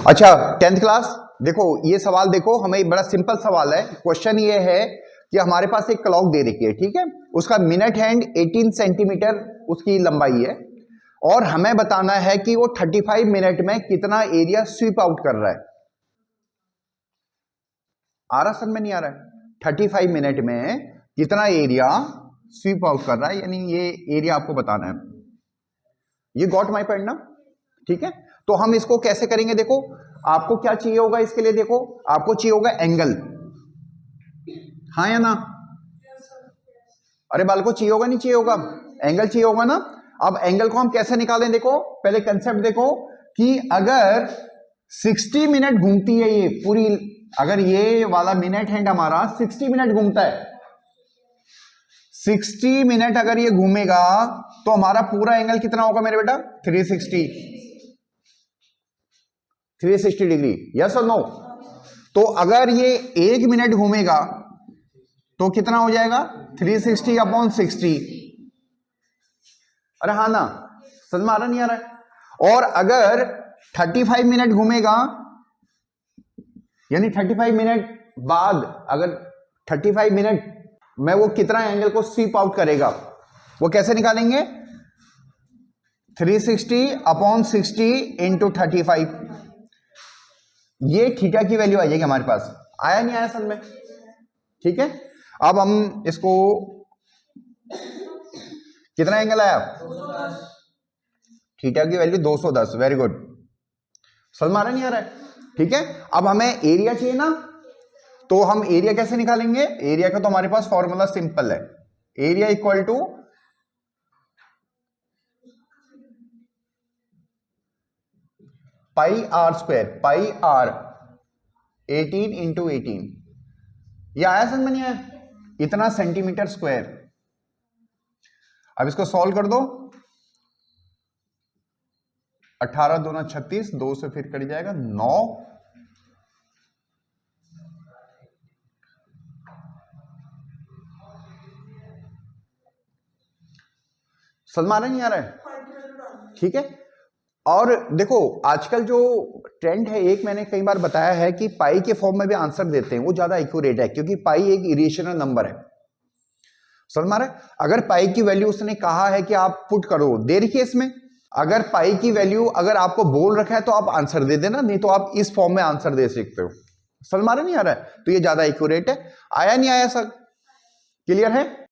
अच्छा 10th class, देखो ये सवाल देखो, हमें बड़ा सिंपल सवाल है। क्वेश्चन ये है कि हमारे पास एक क्लॉक दे रखी है, ठीक है, उसका मिनट हैंड 18 सेंटीमीटर उसकी लंबाई है, और हमें बताना है कि वो 35 मिनट में कितना एरिया स्वीप आउट कर रहा है। आ रहा समझ में नहीं आ रहा है? 35 मिनट में कितना एरिया स्वीप आउट कर रहा है, यानी ये एरिया आपको बताना है। ये गॉट माई पॉइंट ना, ठीक है। तो हम इसको कैसे करेंगे, देखो आपको क्या चाहिए होगा इसके लिए, देखो आपको चाहिए होगा एंगल, हाँ या ना? अरे बाल को चाहिए होगा, नहीं चाहिए होगा? एंगल चाहिए होगा ना। अब एंगल को हम कैसे निकालें, देखो पहले कंसेप्ट देखो कि अगर 60 मिनट घूमती है ये पूरी, अगर ये वाला मिनट हैंड हमारा 60 मिनट घूमता है, 60 मिनट अगर ये घूमेगा तो हमारा पूरा एंगल कितना होगा मेरे बेटा? 360 डिग्री, यस और नो? तो अगर ये 1 मिनट घूमेगा तो कितना हो जाएगा? 360 अपॉन 60। अरे हाँ ना, समझ में आ रहा नहीं आ रहा है? और अगर 35 मिनट घूमेगा, यानी 35 मिनट बाद अगर 35 मिनट में वो कितना एंगल को स्वीप आउट करेगा, वो कैसे निकालेंगे? 360 अपॉन 60 इंटू 35। ये थीटा की वैल्यू आ जाएगी हमारे पास। आया नहीं आया समझ में? ठीक है, अब हम इसको, कितना एंगल आया? थीटा की वैल्यू 210। वेरी गुड, समझ में आ रहा नहीं आ रहा है? ठीक है, अब हमें एरिया चाहिए ना, तो हम एरिया कैसे निकालेंगे? एरिया का तो हमारे पास फॉर्मूला सिंपल है, area equal to pi r square, pi r 18 into 18। ये आया समझ में नहीं आया? इतना सेंटीमीटर स्क्वायर। अब इसको सॉल्व कर दो, 18 दूना 36, 2 से फिर कट जाएगा 9, समझ में आ रहा नहीं आ रहा है? ठीक है, और देखो आजकल जो ट्रेंड है, एक मैंने कई बार बताया है कि पाई के फॉर्म में भी आंसर देते हैं, वो ज्यादा एक्यूरेट है, क्योंकि पाई एक इरेशनल नंबर है। समझ में आ रहा है? अगर पाई की वैल्यू उसने कहा है कि आप पुट करो, दे रखी है इसमें, अगर पाई की वैल्यू अगर आपको बोल रखा है तो आप आंसर दे देना, नहीं तो आप इस फॉर्म में आंसर दे सकते हो। समझ में आ रहा नहीं आ रहा है? तो ये ज्यादा एक्यूरेट है। आया नहीं आया सर? क्लियर है?